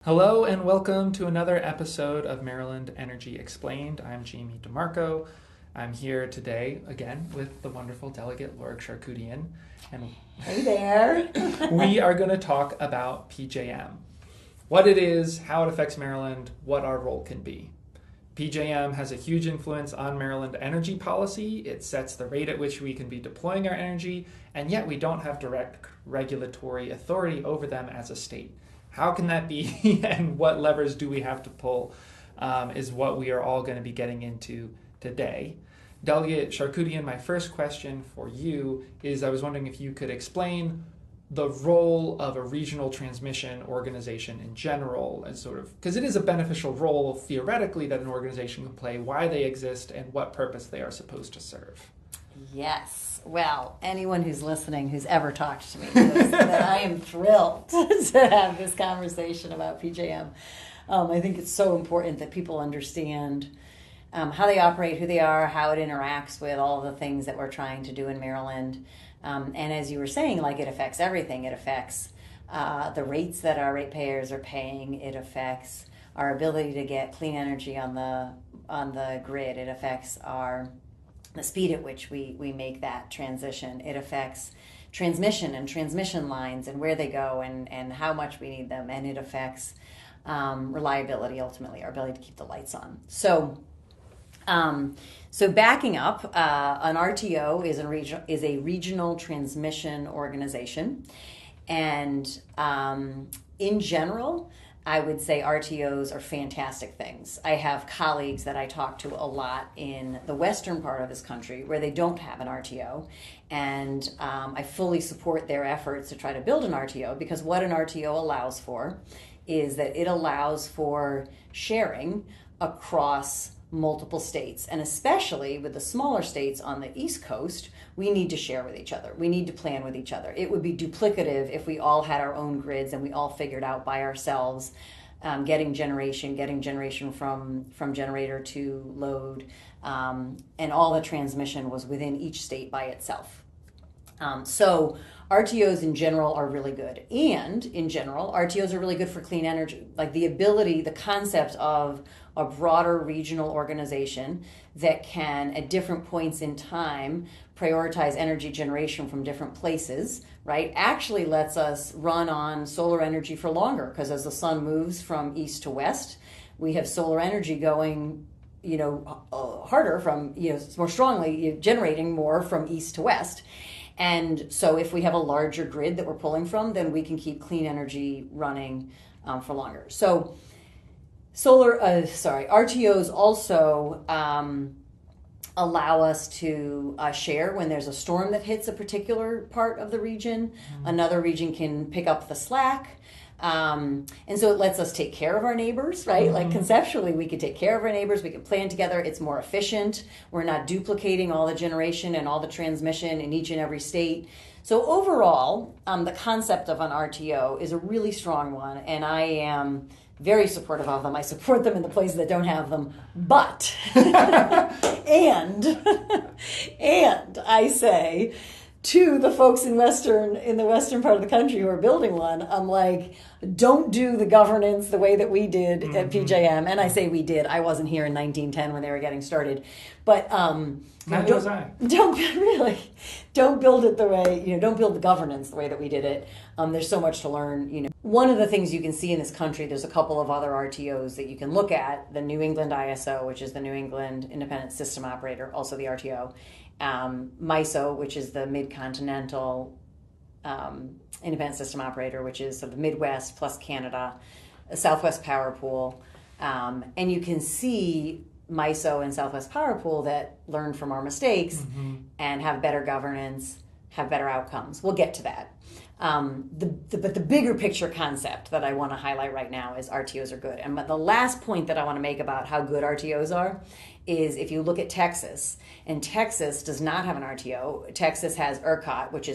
Hello and welcome to another episode of Maryland Energy Explained. I'm Jamie DeMarco. I'm here today again with the wonderful Delegate Lorig Charkoudian, and Hey there. we are going to talk about PJM. What it is, how it affects Maryland, what our role can be. PJM has a huge influence on Maryland energy policy. It sets the rate at which we can be deploying our energy, and yet we don't have direct regulatory authority over them as a state. How can that be, and what levers do we have to pull, is what we are all going to be getting into today. Delegate Charkoudian, my first question for you is, I was wondering if you could explain the role of a regional transmission organization in general, as sort of, because it is a beneficial role theoretically that an organization can play, why they exist, and what purpose they are supposed to serve. Yes. Well, anyone who's listening who's ever talked to me knows that I am thrilled to have this conversation about PJM. I think it's so important that people understand how they operate, who they are, how it interacts with all the things that we're trying to do in Maryland. And as you were saying, like, it affects everything. It affects the rates that our ratepayers are paying. It affects our ability to get clean energy on the grid. It affects the speed at which we make that transition. It affects transmission and transmission lines and where they go and how much we need them. And it affects reliability, ultimately, our ability to keep the lights on. So backing up, an RTO is a regional transmission organization. And in general, I would say RTOs are fantastic things. I have colleagues that I talk to a lot in the western part of this country where they don't have an RTO, and I fully support their efforts to try to build an RTO, because what an RTO allows for is that it allows for sharing across multiple states, and especially with the smaller states on the East Coast, we need to share with each other. We need to plan with each other. It would be duplicative if we all had our own grids and we all figured out by ourselves, getting generation from generator to load, and all the transmission was within each state by itself. So RTOs in general are really good. And in general, RTOs are really good for clean energy. Like the concept of a broader regional organization that can, at different points in time, prioritize energy generation from different places, right, actually lets us run on solar energy for longer, because as the sun moves from east to west, we have solar energy going, harder from, more strongly, generating more from east to west. And so if we have a larger grid that we're pulling from, then we can keep clean energy running for longer. So RTOs also allow us to share when there's a storm that hits a particular part of the region. Mm-hmm. Another region can pick up the slack. And so it lets us take care of our neighbors, right? Mm-hmm. Like conceptually, we could take care of our neighbors. We can plan together. It's more efficient. We're not duplicating all the generation and all the transmission in each and every state. So overall, the concept of an RTO is a really strong one, and I am very supportive of them. I support them in the places that don't have them, but and I say to the folks in the western part of the country who are building one, I'm like, don't do the governance the way that we did at PJM. And I say we did. I wasn't here in 1910 when they were getting started, but neither was I. Don't build it the way, don't build the governance the way that we did it. There's so much to learn. One of the things you can see in this country, there's a couple of other RTOs that you can look at. The New England ISO, which is the New England Independent System Operator, also the RTO. MISO, which is the Mid-Continental Independent System Operator, which is the Midwest plus Canada, a Southwest Power Pool. And you can see MISO and Southwest Power Pool that learn from our mistakes, mm-hmm. and have better governance, have better outcomes. We'll get to that. But the bigger picture concept that I want to highlight right now is RTOs are good. And the last point that I want to make about how good RTOs are is if you look at Texas, and Texas does not have an RTO. Texas has ERCOT, which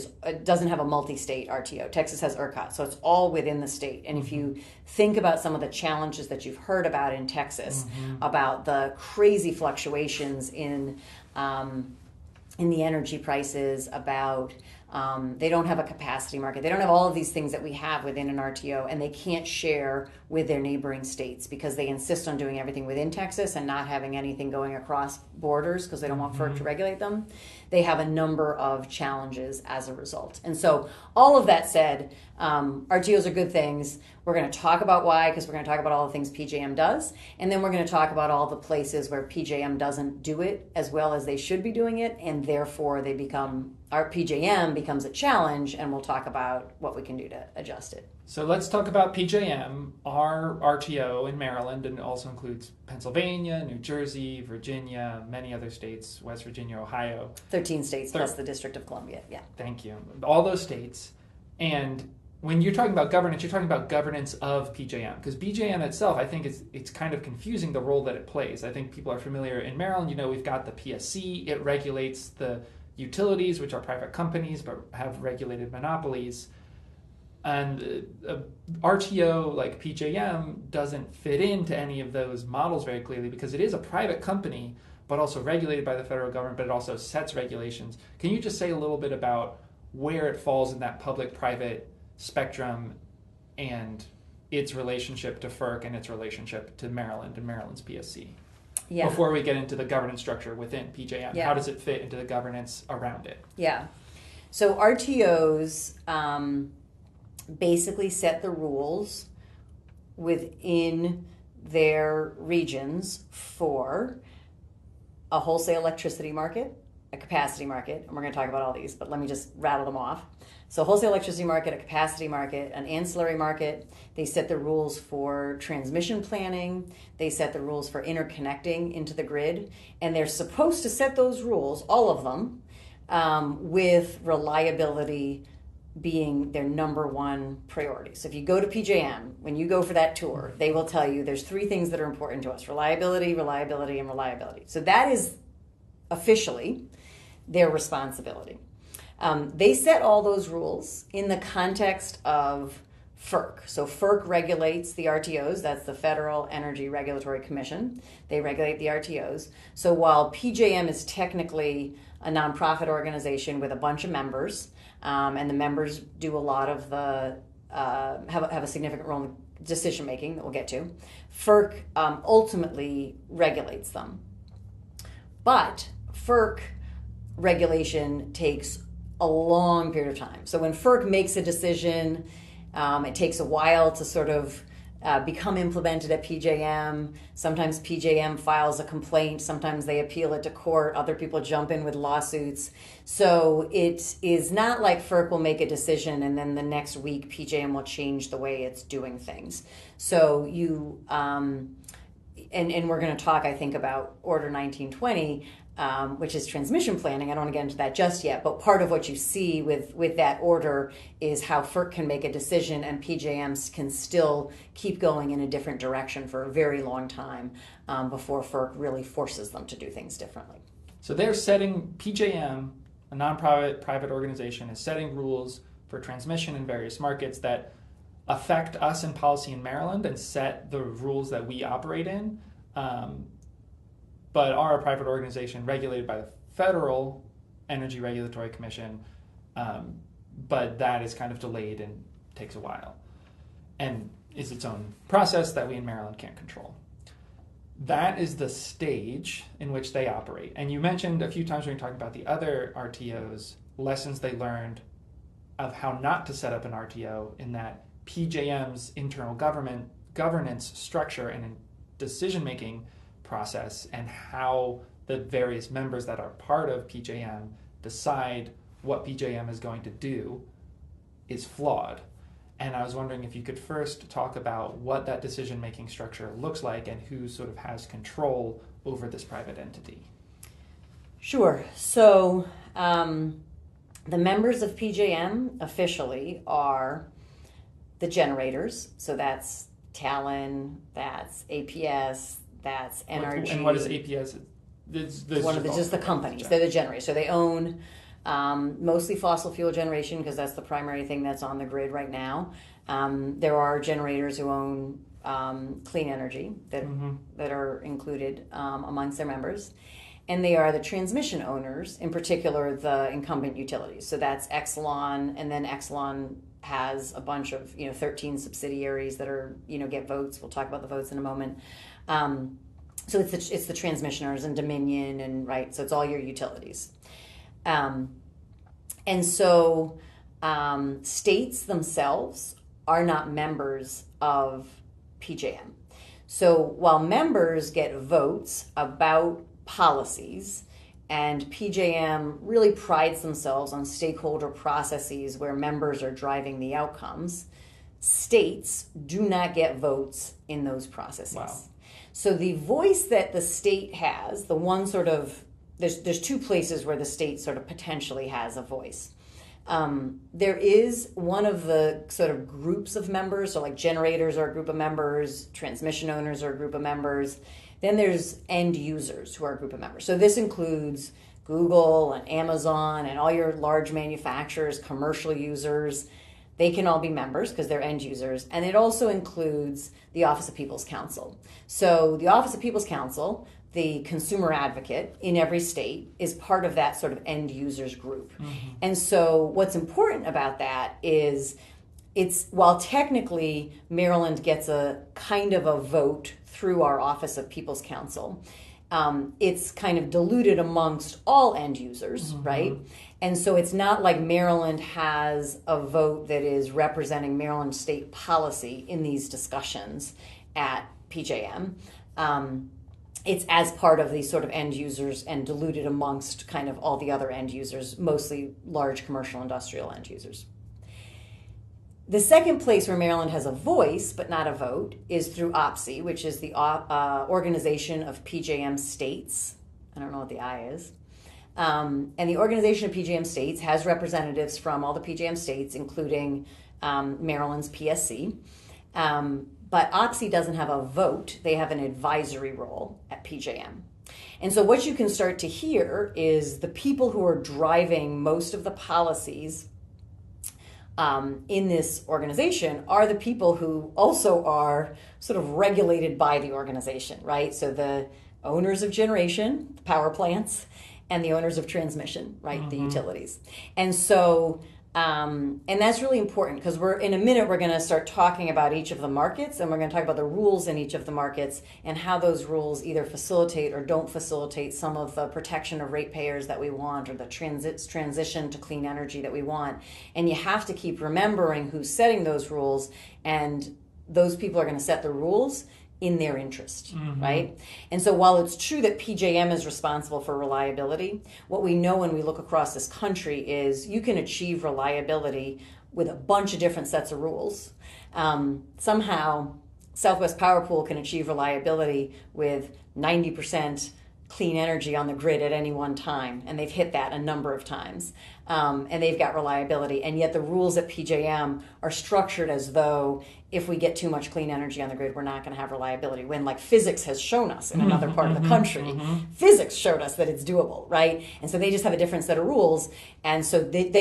doesn't have a multi-state RTO. Texas has ERCOT, so it's all within the state. And if you think about some of the challenges that you've heard about in Texas, mm-hmm. about the crazy fluctuations in the energy prices, about They don't have a capacity market. They don't have all of these things that we have within an RTO, and they can't share with their neighboring states because they insist on doing everything within Texas and not having anything going across borders because they don't want FERC to regulate them. They have a number of challenges as a result. And so all of that said, RTOs are good things. We're going to talk about why, because we're going to talk about all the things PJM does, and then we're going to talk about all the places where PJM doesn't do it as well as they should be doing it, and therefore our PJM becomes a challenge, and we'll talk about what we can do to adjust it. So let's talk about PJM. Our RTO in Maryland, and also includes Pennsylvania, New Jersey, Virginia, many other states, West Virginia, Ohio. 13 states plus the District of Columbia, yeah. Thank you. All those states. And when you're talking about governance, you're talking about governance of PJM. Because PJM itself, I think it's kind of confusing the role that it plays. I think people are familiar in Maryland. We've got the PSC. It regulates the utilities, which are private companies but have regulated monopolies. And RTO like PJM doesn't fit into any of those models very clearly because it is a private company but also regulated by the federal government, but it also sets regulations. Can you just say a little bit about where it falls in that public-private spectrum and its relationship to FERC and its relationship to Maryland and Maryland's PSC? Yeah. Before we get into the governance structure within PJM, how does it fit into the governance around it? Yeah. So RTOs basically set the rules within their regions for a wholesale electricity market, a capacity market, and we're going to talk about all these, but let me just rattle them off. So wholesale electricity market, a capacity market, an ancillary market. They set the rules for transmission planning. They set the rules for interconnecting into the grid. And they're supposed to set those rules, all of them, with reliability being their number one priority. So if you go to PJM, when you go for that tour, they will tell you there's three things that are important to us: reliability, reliability, and reliability. So that is officially their responsibility. They set all those rules in the context of FERC. So FERC regulates the RTOs. That's the Federal Energy Regulatory Commission. They regulate the RTOs. So while PJM is technically a nonprofit organization with a bunch of members, and the members do a lot of the have a significant role in decision making that we'll get to, FERC ultimately regulates them. But FERC regulation takes a long period of time. So when FERC makes a decision, it takes a while to sort of become implemented at PJM. Sometimes PJM files a complaint. Sometimes they appeal it to court. Other people jump in with lawsuits. So it is not like FERC will make a decision and then the next week PJM will change the way it's doing things. So you, and we're going to talk, I think, about Order 1920, which is transmission planning. I don't want to get into that just yet, but part of what you see with that order is how FERC can make a decision and PJMs can still keep going in a different direction for a very long time before FERC really forces them to do things differently. So they're setting, PJM, a nonprofit private organization, is setting rules for transmission in various markets that affect us in policy in Maryland and set the rules that we operate in. But are a private organization regulated by the Federal Energy Regulatory Commission, but that is kind of delayed and takes a while and is its own process that we in Maryland can't control. That is the stage in which they operate. And you mentioned a few times when you're talking about the other RTOs, lessons they learned of how not to set up an RTO, in that PJM's internal governance structure and decision-making process and how the various members that are part of PJM decide what PJM is going to do is flawed. And I was wondering if you could first talk about what that decision-making structure looks like and who sort of has control over this private entity. Sure. So the members of PJM officially are the generators. So that's Talon, that's APS, that's NRG. And what is APS? Just the companies. They're the generators. So they own mostly fossil fuel generation because that's the primary thing that's on the grid right now. There are generators who own clean energy that are included amongst their members. and they are the transmission owners, in particular the incumbent utilities. So that's Exelon, and then Exelon has a bunch of 13 subsidiaries that are get votes. We'll talk about the votes in a moment. So it's the transmission owners and Dominion, and right. So it's all your utilities, and so states themselves are not members of PJM. So while members get votes about policies, and PJM really prides themselves on stakeholder processes where members are driving the outcomes, states do not get votes in those processes. Wow. So the voice that the state has, the one sort of, there's two places where the state sort of potentially has a voice. There is one of the sort of groups of members, so like generators are a group of members, transmission owners are a group of members. Then there's end users who are a group of members. So this includes Google and Amazon and all your large manufacturers, commercial users. They can all be members because they're end users. And it also includes the Office of People's Counsel. So the Office of People's Counsel, the consumer advocate in every state, is part of that sort of end users group. Mm-hmm. And so what's important about that is while technically Maryland gets a kind of a vote through our Office of People's Counsel, it's kind of diluted amongst all end users, mm-hmm. right? And so it's not like Maryland has a vote that is representing Maryland state policy in these discussions at PJM. It's as part of these sort of end users and diluted amongst kind of all the other end users, mostly large commercial industrial end users. The second place where Maryland has a voice, but not a vote, is through OPSI, which is the Organization of PJM States. I don't know what the I is. And the Organization of PJM States has representatives from all the PJM states, including Maryland's PSC. But OPSI doesn't have a vote. They have an advisory role at PJM. And so what you can start to hear is the people who are driving most of the policies in this organization are the people who also are sort of regulated by the organization, right? So the owners of generation, the power plants, and the owners of transmission, right? Mm-hmm. The utilities. And so, and that's really important because in a minute, we're going to start talking about each of the markets, and we're going to talk about the rules in each of the markets and how those rules either facilitate or don't facilitate some of the protection of ratepayers that we want or the transition to clean energy that we want. And you have to keep remembering who's setting those rules, and those people are going to set the rules in their interest, mm-hmm. right? And so while it's true that PJM is responsible for reliability, what we know when we look across this country is you can achieve reliability with a bunch of different sets of rules. Somehow, Southwest Power Pool can achieve reliability with 90% clean energy on the grid at any one time, and they've hit that a number of times. And they've got reliability, and yet the rules at PJM are structured as though if we get too much clean energy on the grid, we're not going to have reliability, when like physics has shown us in another part of the country, mm-hmm. physics showed us that it's doable, right? And so they just have a different set of rules, and so then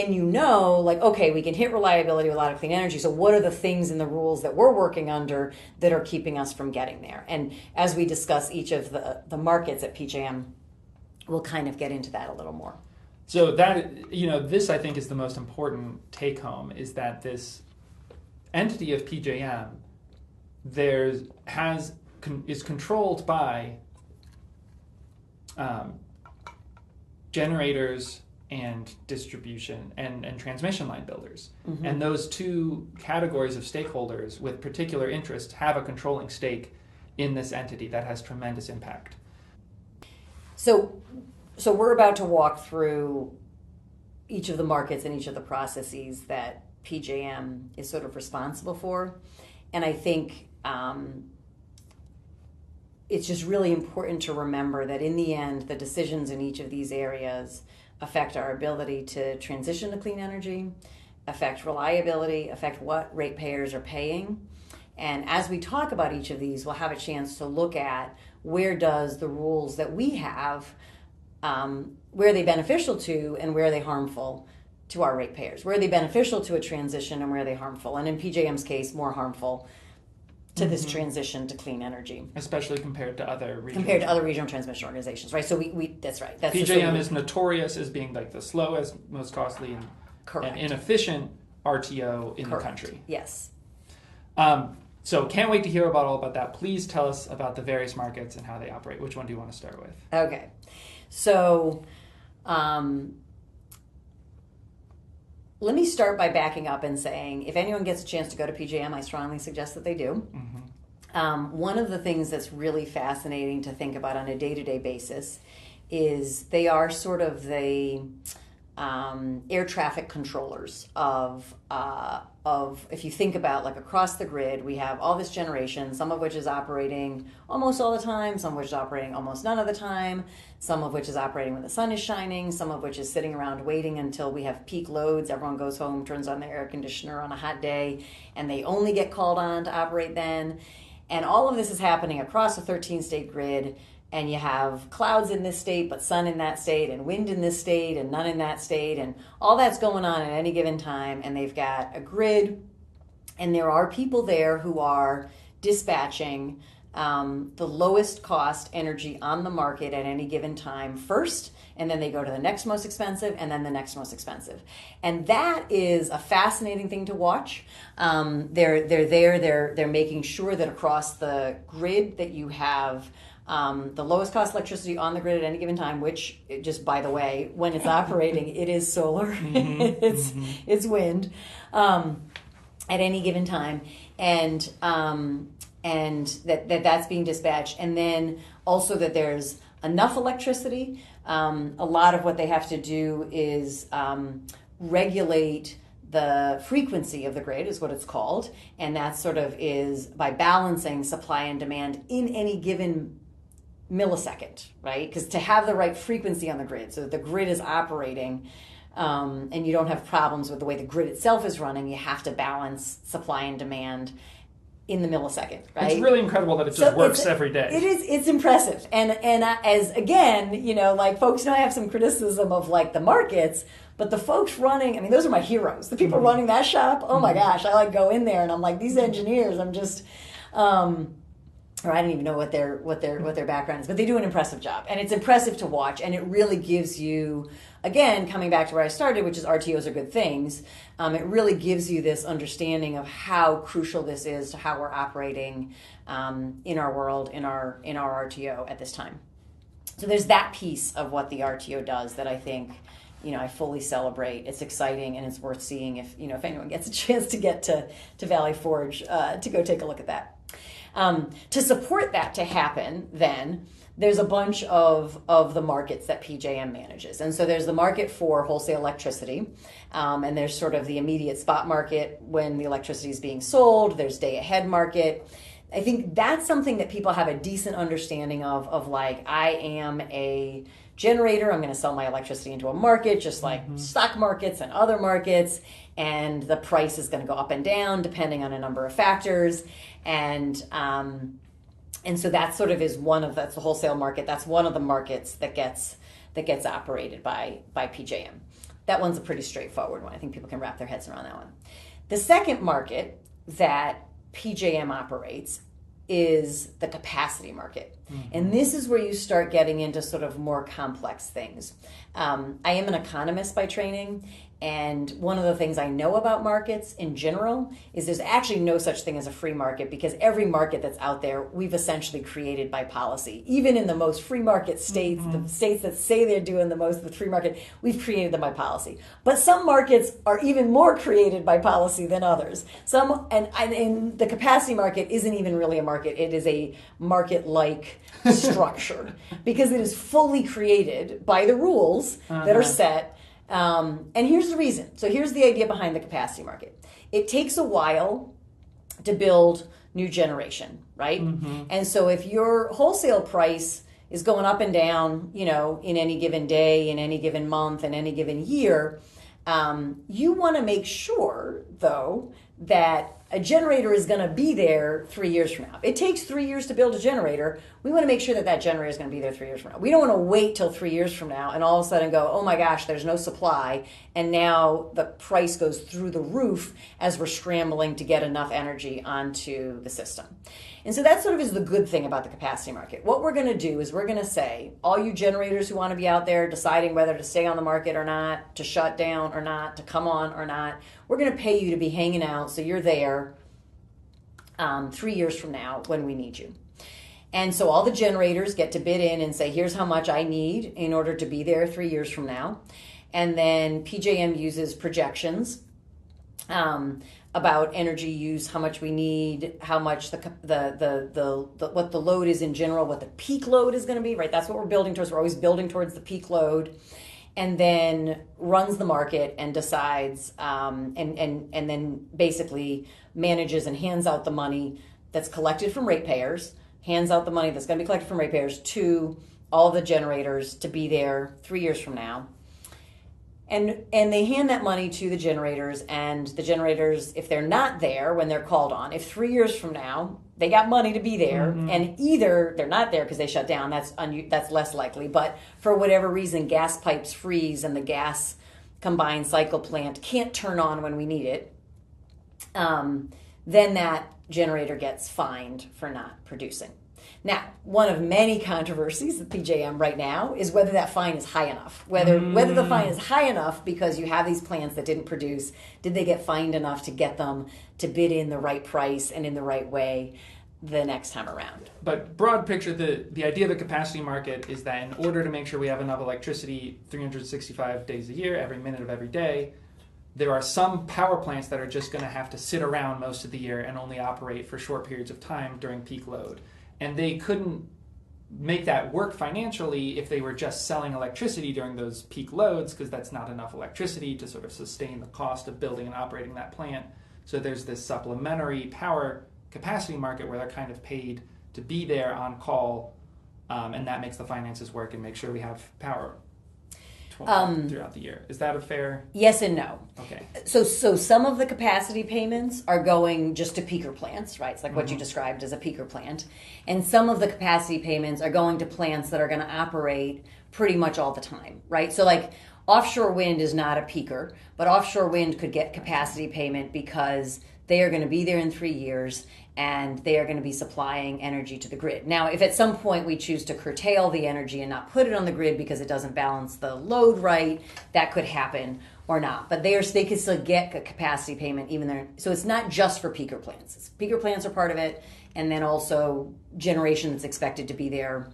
like, okay, we can hit reliability with a lot of clean energy, so what are the things in the rules that we're working under that are keeping us from getting there? And as we discuss each of the markets at PJM, we'll kind of get into that a little more. So that, this I think is the most important take home, is that this entity of PJM is controlled by generators and distribution and transmission line builders. Mm-hmm. And those two categories of stakeholders with particular interest have a controlling stake in this entity that has tremendous impact. So we're about to walk through each of the markets and each of the processes that PJM is sort of responsible for. And I think it's just really important to remember that in the end, the decisions in each of these areas affect our ability to transition to clean energy, affect reliability, affect what ratepayers are paying. And as we talk about each of these, we'll have a chance to look at where does the rules that we have, where are they beneficial to and where are they harmful to our ratepayers? Where are they beneficial to a transition and where are they harmful? And in PJM's case, more harmful to this transition to clean energy, especially compared to other regional transmission organizations, right? So we that's right. That's PJM is notorious as being like the slowest, most costly, and inefficient RTO in the country. Yes. So can't wait to hear all about that. Please tell us about the various markets and how they operate. Which one do you want to start with? Okay. So let me start by backing up and saying, if anyone gets a chance to go to PJM, I strongly suggest that they do. One of the things that's really fascinating to think about on a day-to-day basis is they are sort of the air traffic controllers of if you think about like across the grid, we have all this generation, some of which is operating almost all the time, some of which is operating almost none of the time, some of which is operating when the sun is shining, some of which is sitting around waiting until we have peak loads. Everyone goes home, turns on their air conditioner on a hot day, and they only get called on to operate then. And all of this is happening across a 13-state grid. And you have clouds in this state, but sun in that state, and wind in this state, and none in that state, and all that's going on at any given time. And they've got a grid, and there are people there who are dispatching the lowest cost energy on the market at any given time first, and then they go to the next most expensive, and then the next most expensive. And that is a fascinating thing to watch. They're making sure that across the grid that you have the lowest cost electricity on the grid at any given time, which, just by the way, when it's operating, it is solar, it's wind, at any given time, and that's being dispatched, and then also that there's enough electricity. A lot of what they have to do is regulate the frequency of the grid, is what it's called, and that sort of is by balancing supply and demand in any given millisecond, right? Because to have the right frequency on the grid so that the grid is operating and you don't have problems with the way the grid itself is running, you have to balance supply and demand in the millisecond, right? It's really incredible that it just works every day. It's impressive. And as again, like folks know I have some criticism of like the markets, but the folks running, I mean, those are my heroes. The people running that shop, oh my gosh, I like go in there and I'm like, these engineers, I'm just or I don't even know what their background is, but they do an impressive job, and it's impressive to watch, and it really gives you, again, coming back to where I started, which is RTOs are good things. It really gives you this understanding of how crucial this is to how we're operating in our world, in our RTO at this time. So there's that piece of what the RTO does that I think, I fully celebrate. It's exciting, and it's worth seeing if anyone gets a chance to get to Valley Forge to go take a look at that. To support that to happen, then, there's a bunch of the markets that PJM manages. And so there's the market for wholesale electricity, and there's sort of the immediate spot market when the electricity is being sold. There's day-ahead market. I think that's something that people have a decent understanding of like, I am a generator, I'm going to sell my electricity into a market, just like stock markets and other markets, and the price is going to go up and down depending on a number of factors. And so that sort of is that's the wholesale market. That's one of the markets that gets operated by PJM. That one's a pretty straightforward one. I think people can wrap their heads around that one. The second market that PJM operates is the capacity market. And this is where you start getting into sort of more complex things. I am an economist by training, and one of the things I know about markets in general is there's actually no such thing as a free market, because every market that's out there, we've essentially created by policy. Even in the most free market states, the states that say they're doing the most with free market, we've created them by policy. But some markets are even more created by policy than others. And the capacity market isn't even really a market. It is a market-like structure, because it is fully created by the rules that are set. And here's the reason. So here's the idea behind the capacity market. It takes a while to build new generation, right? And so if your wholesale price is going up and down, in any given day, in any given month, in any given year, you want to make sure, though, that a generator is going to be there 3 years from now. It takes 3 years to build a generator. We want to make sure that generator is going to be there 3 years from now. We don't want to wait till 3 years from now and all of a sudden go, oh my gosh, there's no supply, and now the price goes through the roof as we're scrambling to get enough energy onto the system. And so that sort of is the good thing about the capacity market. What we're going to do is we're going to say, all you generators who want to be out there deciding whether to stay on the market or not, to shut down or not, to come on or not, we're going to pay you to be hanging out so you're there 3 years from now when we need you. And so all the generators get to bid in and say, here's how much I need in order to be there 3 years from now. And then PJM uses projections about energy use, how much we need, how much what the load is in general, what the peak load is going to be, right? That's what we're building towards. We're always building towards the peak load, and then runs the market and decides, and then basically manages and hands out the money that's collected from ratepayers, hands out the money that's going to be collected from ratepayers to all the generators to be there 3 years from now. And they hand that money to the generators, and the generators, if they're not there when they're called on, if 3 years from now they got money to be there, and either they're not there because they shut down, that's less likely, but for whatever reason gas pipes freeze and the gas combined cycle plant can't turn on when we need it, then that generator gets fined for not producing. Now, one of many controversies at PJM right now is whether that fine is high enough. Whether the fine is high enough because you have these plants that didn't produce, did they get fined enough to get them to bid in the right price and in the right way the next time around? But broad picture, the idea of the capacity market is that in order to make sure we have enough electricity 365 days a year, every minute of every day, there are some power plants that are just going to have to sit around most of the year and only operate for short periods of time during peak load. And they couldn't make that work financially if they were just selling electricity during those peak loads, because that's not enough electricity to sort of sustain the cost of building and operating that plant. So there's this supplementary power capacity market where they're kind of paid to be there on call, and that makes the finances work and make sure we have power throughout the year. Is that a fair? Yes and no. Okay. So some of the capacity payments are going just to peaker plants, right? It's like what you described as a peaker plant. And some of the capacity payments are going to plants that are going to operate pretty much all the time, right? So like offshore wind is not a peaker, but offshore wind could get capacity payment because they are going to be there in 3 years and they are going to be supplying energy to the grid. Now, if at some point we choose to curtail the energy and not put it on the grid because it doesn't balance the load right, that could happen or not. But they can still get a capacity payment even there. So it's not just for peaker plants. Peaker plants are part of it, and then also generation that's expected to be there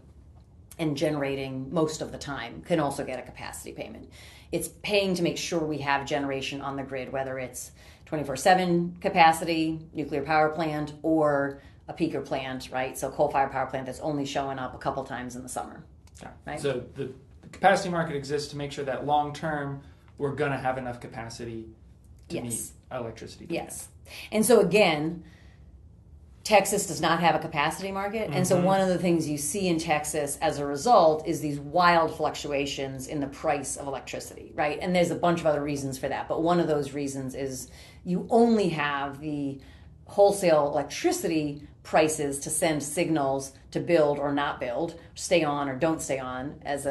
and generating most of the time can also get a capacity payment. It's paying to make sure we have generation on the grid, whether it's 24/7 capacity, nuclear power plant, or a peaker plant, right? So coal-fired power plant that's only showing up a couple times in the summer. Yeah. Right? So the capacity market exists to make sure that long-term we're going to have enough capacity to meet electricity demand. Yes. And so again, Texas does not have a capacity market. And so one of the things you see in Texas as a result is these wild fluctuations in the price of electricity, right? And there's a bunch of other reasons for that. But one of those reasons is you only have the wholesale electricity prices to send signals to build or not build, stay on or don't stay on as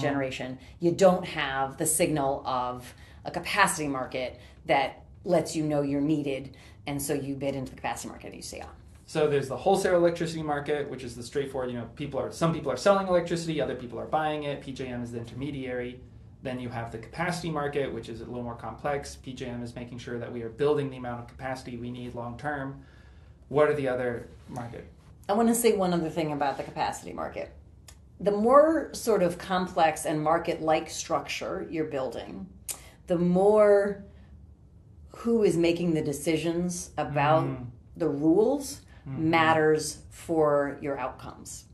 generation. You don't have the signal of a capacity market that lets you know you're needed, and so you bid into the capacity market and you stay on. So there's the wholesale electricity market, which is the straightforward, some people are selling electricity, other people are buying it. PJM is the intermediary. Then you have the capacity market, which is a little more complex. PJM is making sure that we are building the amount of capacity we need long term. What are the other market? I want to say one other thing about the capacity market. The more sort of complex and market-like structure you're building, the more who is making the decisions about the rules matters for your outcomes.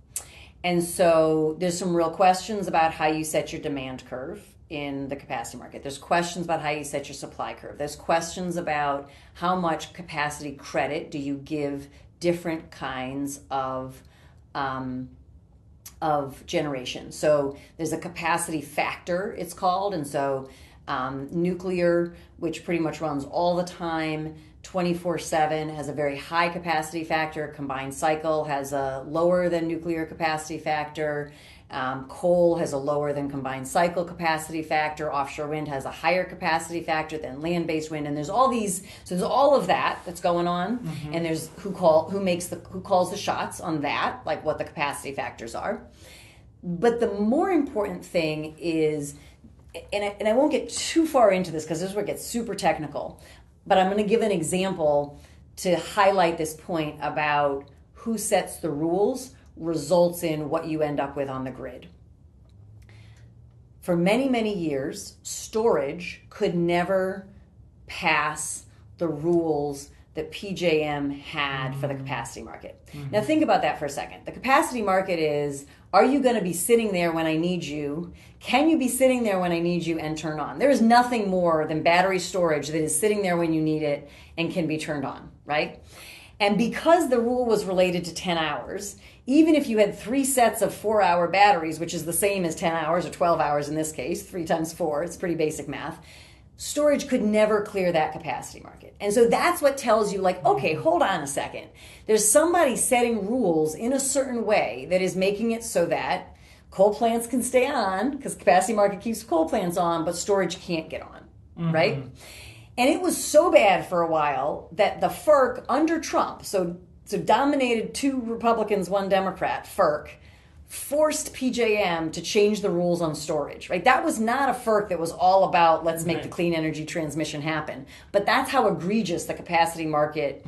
And so there's some real questions about how you set your demand curve in the capacity market. There's questions about how you set your supply curve. There's questions about how much capacity credit do you give different kinds of generation. So there's a capacity factor, it's called, and so nuclear, which pretty much runs all the time, 24/7, has a very high capacity factor. Combined cycle has a lower than nuclear capacity factor. Coal has a lower than combined cycle capacity factor. Offshore wind has a higher capacity factor than land-based wind. And there's all these, so there's all of that that's going on. Mm-hmm. And there's who calls the shots on that, like what the capacity factors are. But the more important thing is, and I won't get too far into this because this is where it gets super technical, but I'm going to give an example to highlight this point about who sets the rules results in what you end up with on the grid. For many, many years, storage could never pass the rules that PJM had for the capacity market. Mm-hmm. Now think about that for a second. The capacity market is, are you going to be sitting there when I need you? Can you be sitting there when I need you and turn on? There is nothing more than battery storage that is sitting there when you need it and can be turned on, right? And because the rule was related to 10 hours, even if you had 3 sets of 4-hour batteries, which is the same as 10 hours or 12 hours in this case, 3 times 4, it's pretty basic math, storage could never clear that capacity market. And so that's what tells you, like, okay, hold on a second. There's somebody setting rules in a certain way that is making it so that coal plants can stay on, because capacity market keeps coal plants on, but storage can't get on, right? And it was so bad for a while that the FERC under Trump, so dominated 2 Republicans, 1 Democrat, FERC, forced PJM to change the rules on storage, right? That was not a FERC that was all about let's make the clean energy transmission happen. But that's how egregious the capacity market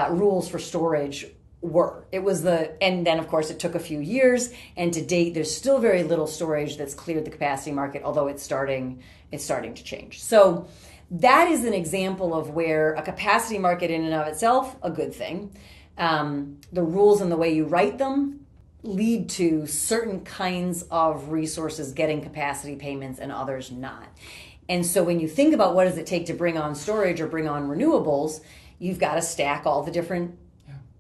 rules for storage were. It was and then of course it took a few years, and to date there's still very little storage that's cleared the capacity market, although it's starting to change. So that is an example of where a capacity market in and of itself, a good thing. The rules and the way you write them lead to certain kinds of resources getting capacity payments and others not. And so when you think about what does it take to bring on storage or bring on renewables, you've got to stack all the different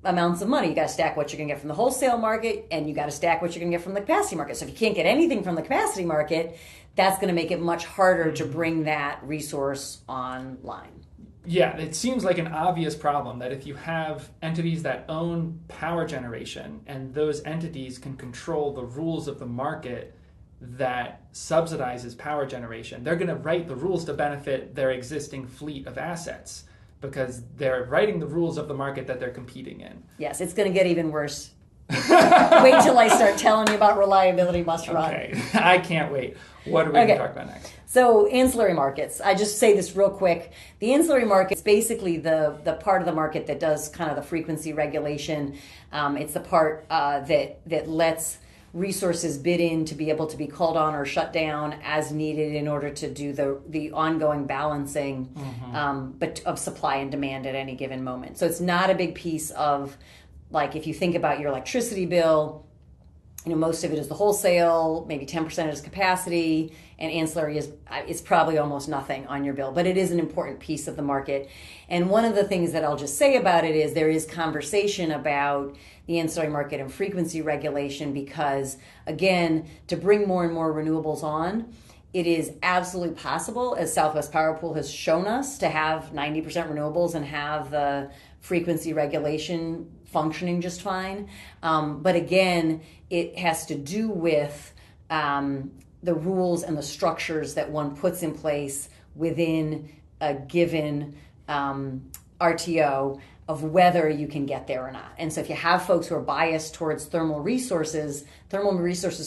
amounts of money. You got to stack what you're going to get from the wholesale market, and you got to stack what you're going to get from the capacity market. So if you can't get anything from the capacity market, that's going to make it much harder to bring that resource online. Yeah, it seems like an obvious problem that if you have entities that own power generation and those entities can control the rules of the market that subsidizes power generation, they're going to write the rules to benefit their existing fleet of assets because they're writing the rules of the market that they're competing in. Yes, it's going to get even worse. Wait till I start telling you about reliability must run. Okay, I can't wait. What are we going to talk about next? So ancillary markets. I just say this real quick. The ancillary market is basically the part of the market that does kind of the frequency regulation. It's the part that lets resources bid in to be able to be called on or shut down as needed in order to do the ongoing balancing but of supply and demand at any given moment. So it's not a big piece of, like, if you think about your electricity bill, most of it is the wholesale, maybe 10% is capacity, and ancillary is probably almost nothing on your bill. But it is an important piece of the market. And one of the things that I'll just say about it is there is conversation about the ancillary market and frequency regulation because, again, to bring more and more renewables on, it is absolutely possible, as Southwest Power Pool has shown us, to have 90% renewables and have the frequency regulation functioning just fine. But again, it has to do with the rules and the structures that one puts in place within a given RTO of whether you can get there or not. And so if you have folks who are biased towards thermal resources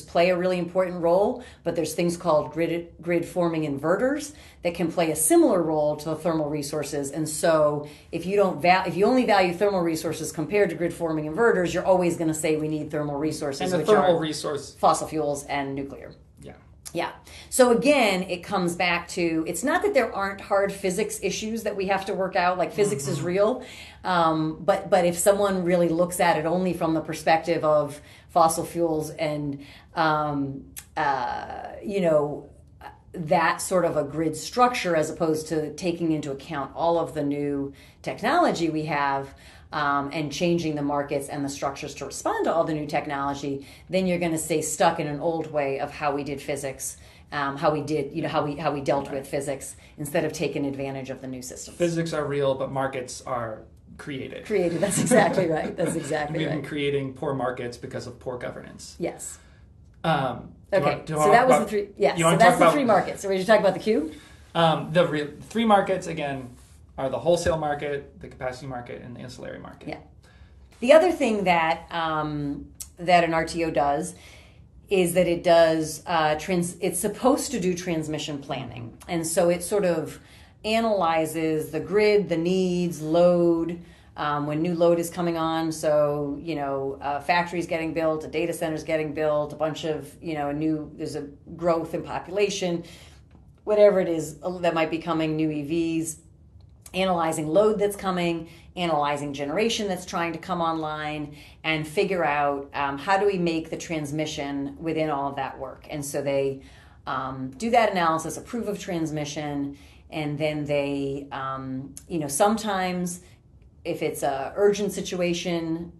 play a really important role, but there's things called grid forming inverters that can play a similar role to the thermal resources. And so if you only value thermal resources compared to grid forming inverters, you're always going to say we need thermal resources, and the thermal resource, fossil fuels and nuclear. Yeah. So again, it comes back to, it's not that there aren't hard physics issues that we have to work out, like physics is real, but if someone really looks at it only from the perspective of fossil fuels and, that sort of a grid structure as opposed to taking into account all of the new technology we have, and changing the markets and the structures to respond to all the new technology, then you're going to stay stuck in an old way of how we did physics how we did, how we dealt with physics instead of taking advantage of the new systems. Physics are real, but markets are created. That's exactly right. That's exactly We've right. been creating poor markets because of poor governance. Yes. Okay, so that was the three. Yes, so that's the three markets. So we should talk about the Q. The three markets again are the wholesale market, the capacity market, and the ancillary market. Yeah. The other thing that that an RTO does is that it does it's supposed to do transmission planning, and so it sort of analyzes the grid, the needs, load. When new load is coming on, so factories getting built, a data center's getting built, a bunch of there's a growth in population, whatever it is that might be coming, new EVs, analyzing load that's coming, analyzing generation that's trying to come online, and figure out how do we make the transmission within all of that work. And so they do that analysis, approve of transmission, and then they sometimes, if it's a urgent situation,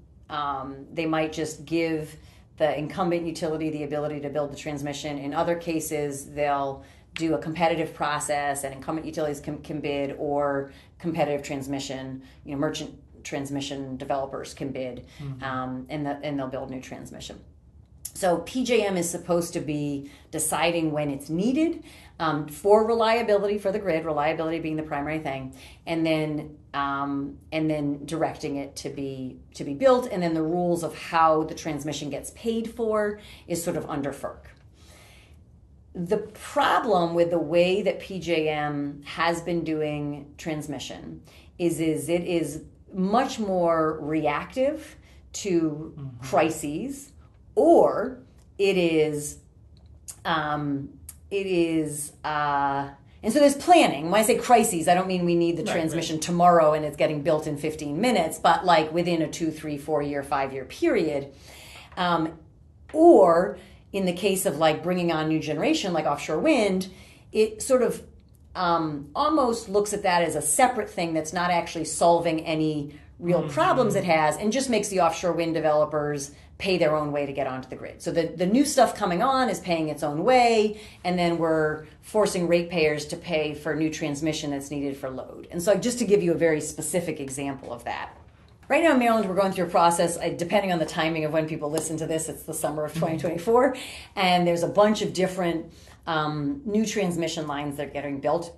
they might just give the incumbent utility the ability to build the transmission. In other cases, they'll do a competitive process, and incumbent utilities can bid, or competitive transmission, merchant transmission developers can bid, and they'll build new transmission. So PJM is supposed to be deciding when it's needed for reliability for the grid, reliability being the primary thing, and then directing it to be built, and then the rules of how the transmission gets paid for is sort of under FERC. The problem with the way that PJM has been doing transmission is it is much more reactive to crises, or it is and so there's planning. When I say crises, I don't mean we need the transmission tomorrow and it's getting built in 15 minutes, but like within a 2, 3, 4 year, 5 year period. Or in the case of like bringing on new generation, like offshore wind, it sort of almost looks at that as a separate thing that's not actually solving any real problems it has, and just makes the offshore wind developers pay their own way to get onto the grid. So the new stuff coming on is paying its own way, and then we're forcing ratepayers to pay for new transmission that's needed for load. And so just to give you a very specific example of that. Right now in Maryland, we're going through a process, depending on the timing of when people listen to this, it's the summer of 2024, and there's a bunch of different new transmission lines that are getting built.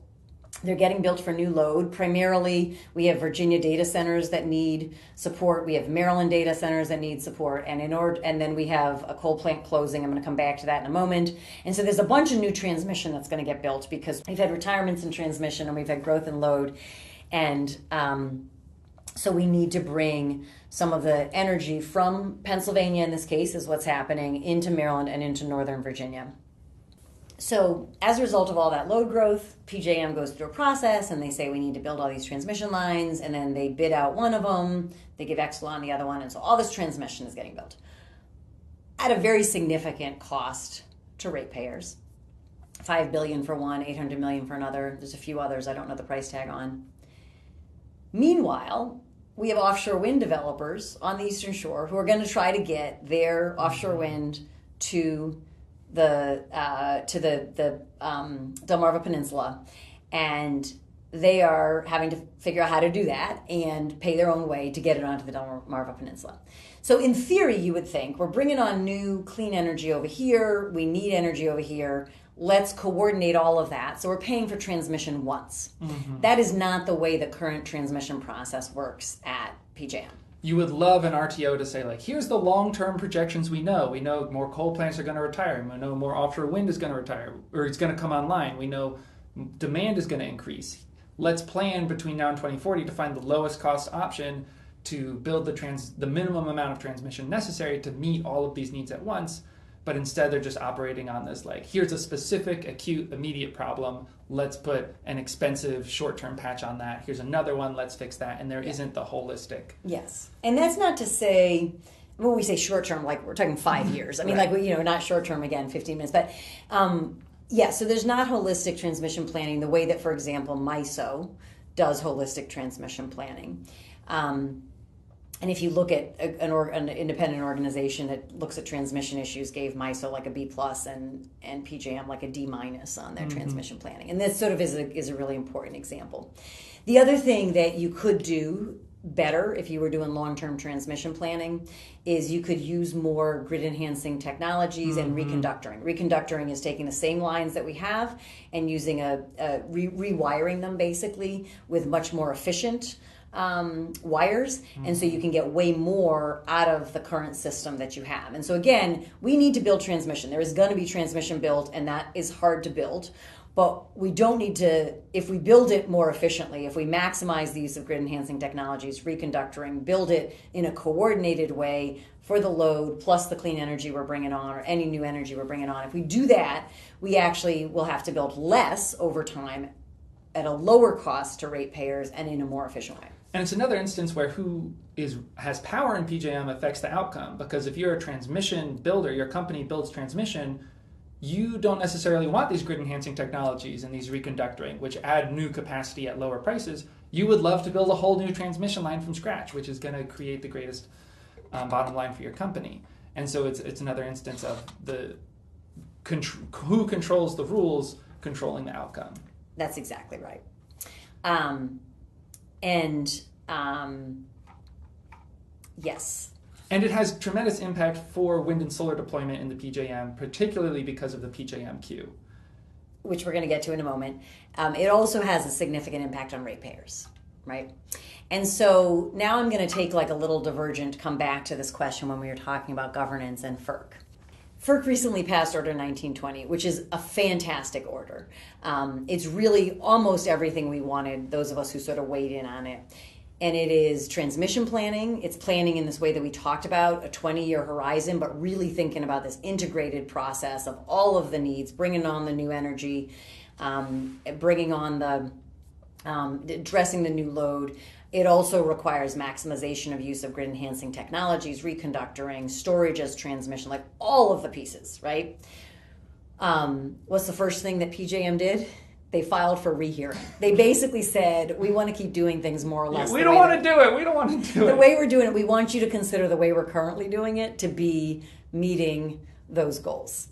They're getting built for new load. Primarily, we have Virginia data centers that need support. We have Maryland data centers that need support. And then we have a coal plant closing. I'm going to come back to that in a moment. And so there's a bunch of new transmission that's going to get built because we've had retirements in transmission and we've had growth in load. And so we need to bring some of the energy from Pennsylvania, in this case, is what's happening, into Maryland and into Northern Virginia. So as a result of all that load growth, PJM goes through a process and they say we need to build all these transmission lines, and then they bid out one of them, they give Exelon the other one, and so all this transmission is getting built at a very significant cost to ratepayers. $5 billion for one, $800 million for another. There's a few others I don't know the price tag on. Meanwhile, we have offshore wind developers on the Eastern Shore who are going to try to get their offshore wind to the Delmarva Peninsula, and they are having to figure out how to do that and pay their own way to get it onto the Delmarva Peninsula. So in theory, you would think, we're bringing on new clean energy over here, we need energy over here, let's coordinate all of that. So we're paying for transmission once. That is not the way the current transmission process works at PJM. You would love an RTO to say, like, here's the long-term projections we know. We know more coal plants are going to retire. We know more offshore wind is going to retire, or it's going to come online. We know demand is going to increase. Let's plan between now and 2040 to find the lowest cost option to build the minimum amount of transmission necessary to meet all of these needs at once. But instead, they're just operating on this, like, here's a specific, acute, immediate problem. Let's put an expensive short-term patch on that. Here's another one. Let's fix that. And there isn't the holistic. Yes. And that's not to say, when we say short-term, like we're talking 5 years. I mean, like, not short-term, again, 15 minutes. But, so there's not holistic transmission planning the way that, for example, MISO does holistic transmission planning. And if you look at an independent organization that looks at transmission issues, gave MISO like a B plus and PJM like a D minus on their transmission planning. And this sort of is a really important example. The other thing that you could do better if you were doing long-term transmission planning is you could use more grid-enhancing technologies and reconductoring. Reconductoring is taking the same lines that we have and using rewiring them basically with much more efficient wires, and so you can get way more out of the current system that you have. And so again, we need to build transmission. There is going to be transmission built, and that is hard to build. But we don't need to, if we build it more efficiently, if we maximize the use of grid enhancing technologies, reconductoring, build it in a coordinated way for the load plus the clean energy we're bringing on or any new energy we're bringing on, if we do that, we actually will have to build less over time at a lower cost to ratepayers and in a more efficient way. And it's another instance where has power in PJM affects the outcome, because if you're a transmission builder, your company builds transmission, you don't necessarily want these grid enhancing technologies and these reconductoring, which add new capacity at lower prices. You would love to build a whole new transmission line from scratch, which is going to create the greatest bottom line for your company. And so it's another instance of who controls the rules controlling the outcome. That's exactly right. Yes. And it has tremendous impact for wind and solar deployment in the PJM, particularly because of the PJM queue, which we're going to get to in a moment. It also has a significant impact on ratepayers, right? And so now I'm going to take like a little divergent, come back to this question when we were talking about governance and FERC. FERC recently passed Order 1920, which is a fantastic order. It's really almost everything we wanted, those of us who sort of weighed in on it. And it is transmission planning. It's planning in this way that we talked about, a 20-year horizon, but really thinking about this integrated process of all of the needs, bringing on the new energy, bringing on addressing the new load. It also requires maximization of use of grid-enhancing technologies, reconductoring, storage as transmission, like all of the pieces, right? What's the first thing that PJM did? They filed for rehearing. They basically said, we want to keep doing things more or less. We don't want to do it. We don't want to do it. The way we're doing it, we want you to consider the way we're currently doing it to be meeting those goals.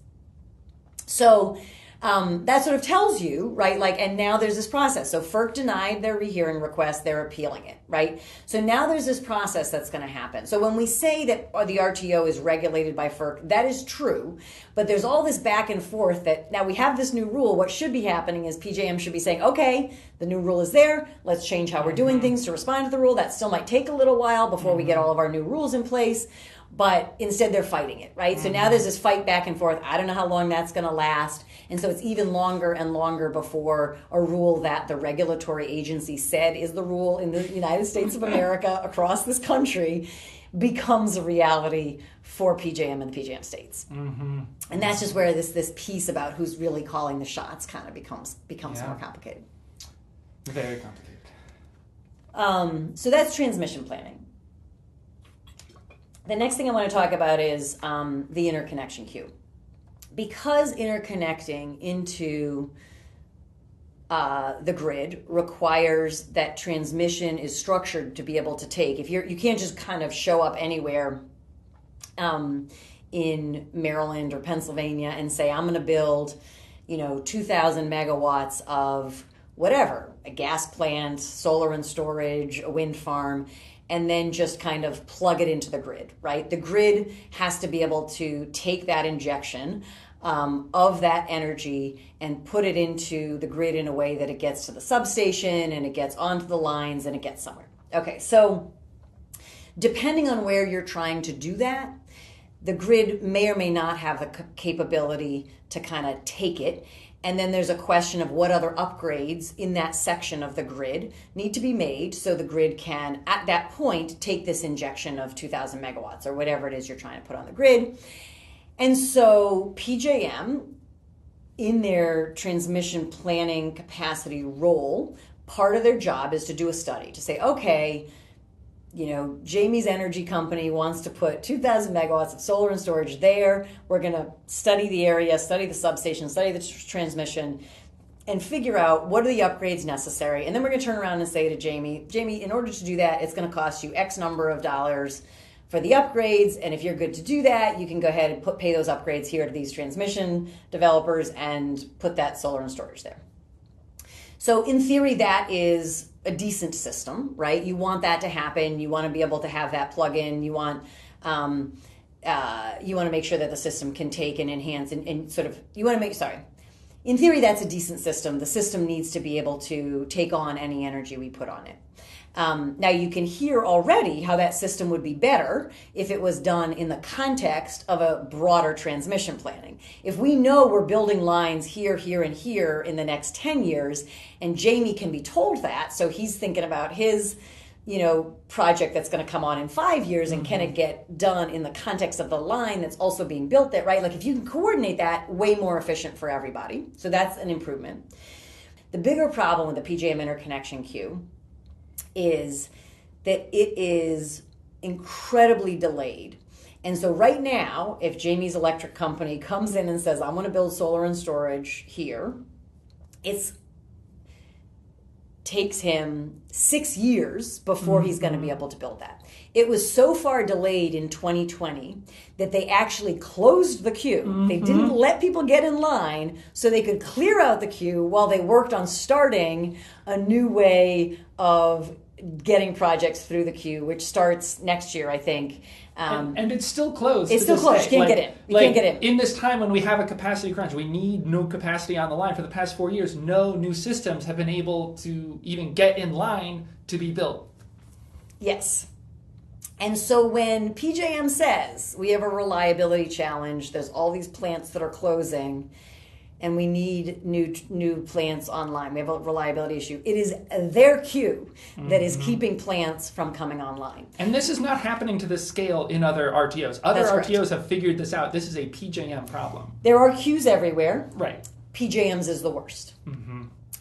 So that sort of tells you, right, like, and now there's this process. So FERC denied their rehearing request, they're appealing it, right? So now there's this process that's going to happen. So when we say that the RTO is regulated by FERC, that is true, but there's all this back and forth that now we have this new rule. What should be happening is PJM should be saying, okay, the new rule is there, let's change how we're doing things to respond to the rule. That still might take a little while before we get all of our new rules in place. But instead they're fighting it, right? So now there's this fight back and forth. I don't know how long that's going to last. And so it's even longer and longer before a rule that the regulatory agency said is the rule in the United States of America across this country becomes a reality for PJM and the PJM states. And that's just where this piece about who's really calling the shots kind of becomes more complicated. Very complicated. So that's transmission planning. The next thing I want to talk about is the interconnection queue. Because interconnecting into the grid requires that transmission is structured to be able to take. You can't just kind of show up anywhere in Maryland or Pennsylvania and say, I'm going to build, 2,000 megawatts of whatever, a gas plant, solar and storage, a wind farm, and then just kind of plug it into the grid, right? The grid has to be able to take that injection of that energy and put it into the grid in a way that it gets to the substation and it gets onto the lines and it gets somewhere. Okay, so depending on where you're trying to do that, the grid may or may not have the capability to kind of take it. And then there's a question of what other upgrades in that section of the grid need to be made so the grid can, at that point, take this injection of 2,000 megawatts or whatever it is you're trying to put on the grid. And so PJM, in their transmission planning capacity role, part of their job is to do a study to say, okay, Jamie's energy company wants to put 2,000 megawatts of solar and storage there. We're going to study the area, study the substation, study the transmission, and figure out what are the upgrades necessary. And then we're going to turn around and say to Jamie, in order to do that, it's going to cost you X number of dollars for the upgrades. And if you're good to do that, you can go ahead and pay those upgrades here to these transmission developers and put that solar and storage there. So in theory, that is a decent system, right? You want that to happen. You want to be able to have that plug in. You want to make sure that the system can take and enhance and sort of, in theory, that's a decent system. The system needs to be able to take on any energy we put on it. Now you can hear already how that system would be better if it was done in the context of a broader transmission planning. If we know we're building lines here, here, and here in the next 10 years, and Jamie can be told that, so he's thinking about his project that's going to come on in 5 years, and can it get done in the context of the line that's also being built there, right? Like if you can coordinate that, way more efficient for everybody. So that's an improvement. The bigger problem with the PJM interconnection queue is that it is incredibly delayed. And so right now, if Jamie's electric company comes in and says, I want to build solar and storage here, it takes him 6 years before he's going to be able to build that. It was so far delayed in 2020 that they actually closed the queue. They didn't let people get in line so they could clear out the queue while they worked on starting a new way of getting projects through the queue, which starts next year, I think. And it's still closed. It's still closed. You can't get in. You can't get in. In this time when we have a capacity crunch, we need new capacity on the line. For the past 4 years, no new systems have been able to even get in line to be built. Yes. And so when PJM says we have a reliability challenge, there's all these plants that are closing, and we need new plants online, we have a reliability issue, it is their queue that is keeping plants from coming online. And this is not happening to this scale in other RTOs. Other RTOs have figured this out. This is a PJM problem. There are queues everywhere. Right. PJM's is the worst.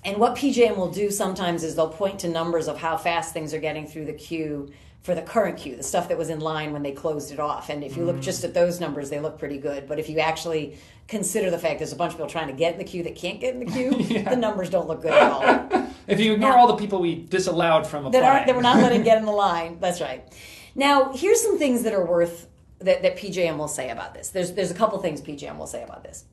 And what PJM will do sometimes is they'll point to numbers of how fast things are getting through the queue for the current queue, the stuff that was in line when they closed it off. And if you look just at those numbers, they look pretty good. But if you actually consider the fact there's a bunch of people trying to get in the queue that can't get in the queue, the numbers don't look good at all. If you ignore all the people we disallowed from applying. That we're not letting get in the line. That's right. Now, here's some things that are worth, that PJM will say about this. There's a couple things PJM will say about this.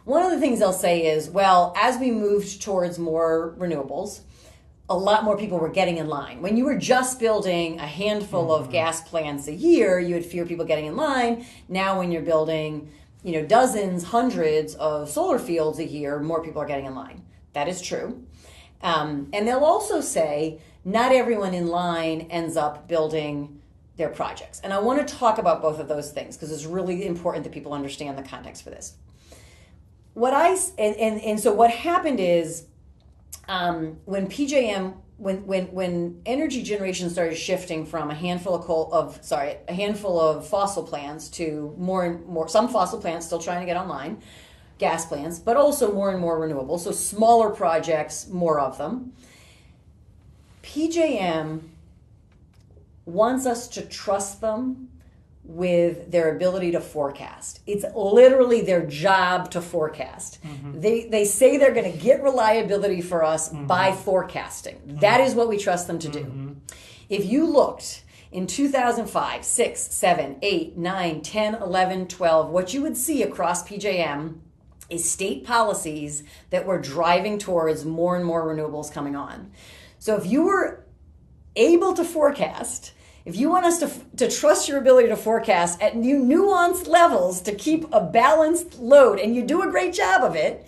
One of the things they'll say is, well, as we moved towards more renewables, a lot more people were getting in line. When you were just building a handful of gas plants a year, you had fewer people getting in line. Now when you're building, dozens, hundreds of solar fields a year, more people are getting in line. That is true. And they'll also say not everyone in line ends up building their projects. And I want to talk about both of those things because it's really important that people understand the context for this. So what happened is, when PJM, when energy generation started shifting from a handful of fossil plants to more and more, some fossil plants still trying to get online, gas plants, but also more and more renewables, so smaller projects, more of them. PJM wants us to trust them with their ability to forecast. It's literally their job to forecast. They say they're going to get reliability for us by forecasting. That is what we trust them to do. If you looked in 2005, 6, 7, 8, 9, 10, 11, 12, what you would see across PJM is state policies that were driving towards more and more renewables coming on. So if you were able to forecast, if you want us to trust your ability to forecast at new nuanced levels to keep a balanced load, and you do a great job of it,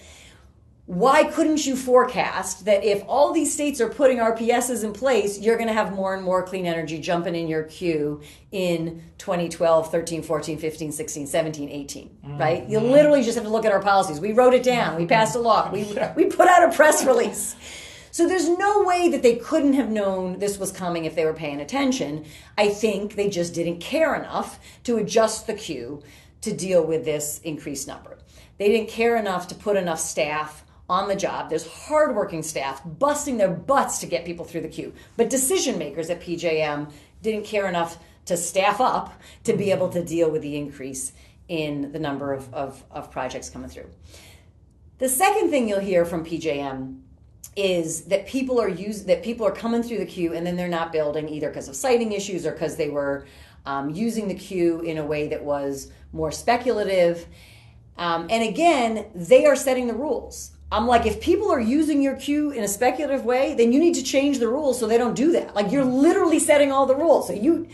why couldn't you forecast that if all these states are putting RPSs in place, you're going to have more and more clean energy jumping in your queue in 2012, 13, 14, 15, 16, 17, 18, right? You literally just have to look at our policies. We wrote it down. We passed a law. We put out a press release. So there's no way that they couldn't have known this was coming if they were paying attention. I think they just didn't care enough to adjust the queue to deal with this increased number. They didn't care enough to put enough staff on the job. There's hardworking staff busting their butts to get people through the queue. But decision makers at PJM didn't care enough to staff up to be able to deal with the increase in the number of projects coming through. The second thing you'll hear from PJM is that people are coming through the queue and then they're not building either because of siting issues or because they were using the queue in a way that was more speculative. And again, they are setting the rules. I'm like, if people are using your queue in a speculative way, then you need to change the rules so they don't do that. Like, you're literally setting all the rules. So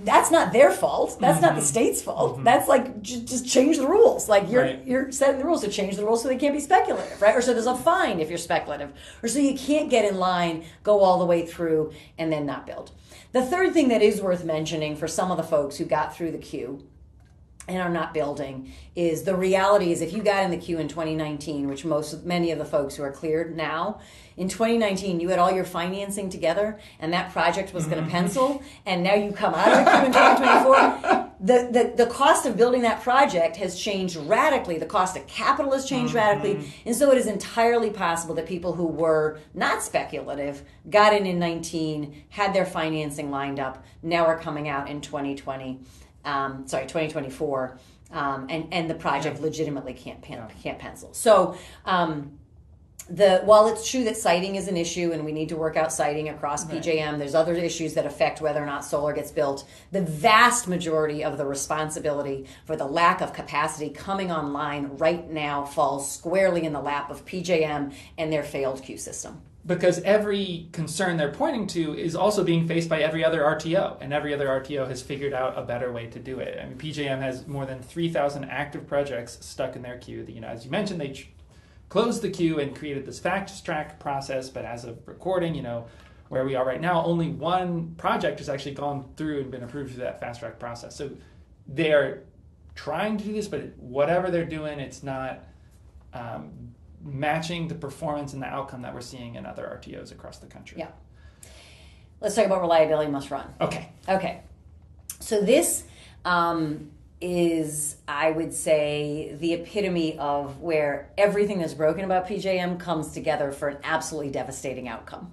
that's not their fault. That's not the state's fault. That's like, just change the rules. Like, you're setting the rules to change the rules so they can't be speculative, right? Or so there's a fine if you're speculative. Or so you can't get in line, go all the way through, and then not build. The third thing that is worth mentioning for some of the folks who got through the queue and are not building is the reality is if you got in the queue in 2019, which many of the folks who are cleared now, in 2019 you had all your financing together and that project was going to pencil, and now you come out of the queue in 2024, the cost of building that project has changed radically. The cost of capital has changed radically, and so it is entirely possible that people who were not speculative got in 19, had their financing lined up, now are coming out in 2024, and the project legitimately can't pencil. So while it's true that siting is an issue and we need to work out siting across PJM, there's other issues that affect whether or not solar gets built. The vast majority of the responsibility for the lack of capacity coming online right now falls squarely in the lap of PJM and their failed queue system. Because every concern they're pointing to is also being faced by every other RTO, and every other RTO has figured out a better way to do it. I mean, PJM has more than 3,000 active projects stuck in their queue. As you mentioned, they closed the queue and created this fast track process, but as of recording, where we are right now, only one project has actually gone through and been approved through that fast track process. So they're trying to do this, but whatever they're doing, it's not matching the performance and the outcome that we're seeing in other RTOs across the country. Yeah. Let's talk about reliability must run. Okay. So this is, I would say, the epitome of where everything that's broken about PJM comes together for an absolutely devastating outcome.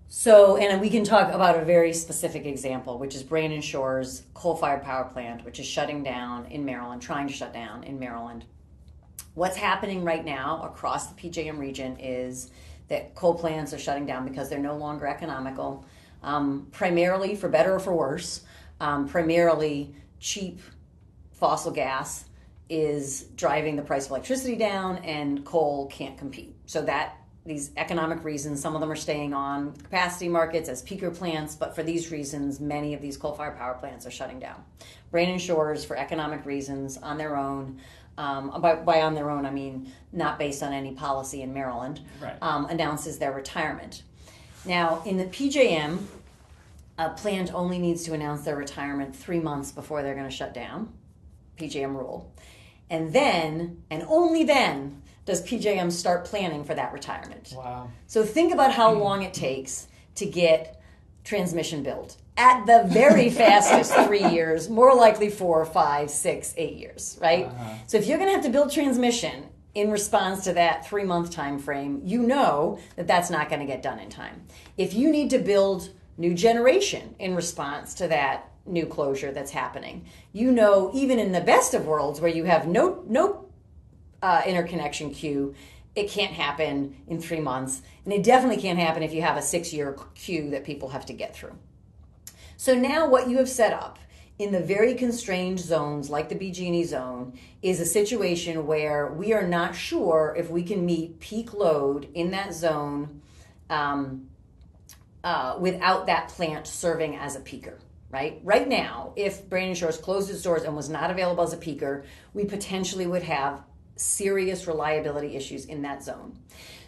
So, and we can talk about a very specific example, which is Brandon Shores coal-fired power plant, which is shutting down in Maryland, trying to shut down in Maryland. What's happening right now across the PJM region is that coal plants are shutting down because they're no longer economical, primarily for better or for worse. Primarily cheap fossil gas is driving the price of electricity down, and coal can't compete. So that these economic reasons, some of them are staying on capacity markets as peaker plants, but for these reasons, many of these coal-fired power plants are shutting down. Brandon Shores, for economic reasons, on their own, by on their own, I mean not based on any policy in Maryland, announces their retirement. Now, in the PJM, a plant only needs to announce their retirement 3 months before they're going to shut down, PJM rule. And then, and only then, does PJM start planning for that retirement. Wow. So think about how long it takes to get transmission built. At the very fastest, 3 years, more likely 4, 5, 6, 8 years, right? So if you're going to have to build transmission in response to that 3-month time frame, you know that that's not going to get done in time. If you need to build new generation in response to that new closure that's happening, you know, even in the best of worlds where you have no interconnection queue, it can't happen in 3 months, and it definitely can't happen if you have a 6-year queue that people have to get through. So now what you have set up in the very constrained zones like the BG&E zone is a situation where we are not sure if we can meet peak load in that zone without that plant serving as a peaker. Right now, if Brandon Shores closed its doors and was not available as a peaker, we potentially would have serious reliability issues in that zone.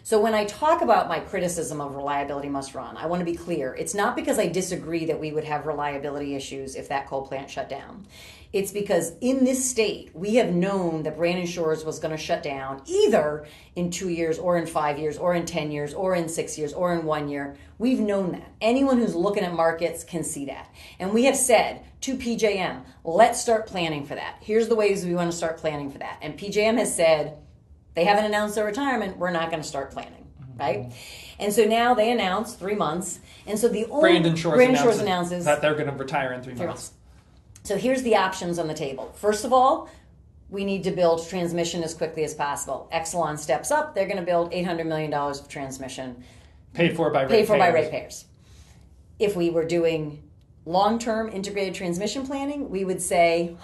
So when I talk about my criticism of reliability must run, I want to be clear. It's not because I disagree that we would have reliability issues if that coal plant shut down. It's because in this state, we have known that Brandon Shores was going to shut down either in 2 years or in 5 years or in 10 years or in 6 years or in 1 year. We've known that. Anyone who's looking at markets can see that. And we have said to PJM, let's start planning for that. Here's the ways we want to start planning for that. And PJM has said, they haven't announced their retirement, we're not going to start planning, right? And so now they announce 3 months. And so the only Brandon Shores announces that they're going to retire in 3 months. So here's the options on the table. First of all, we need to build transmission as quickly as possible. Exelon steps up. They're going to build $800 million of transmission. Paid for by ratepayers. If we were doing long-term integrated transmission planning, we would say,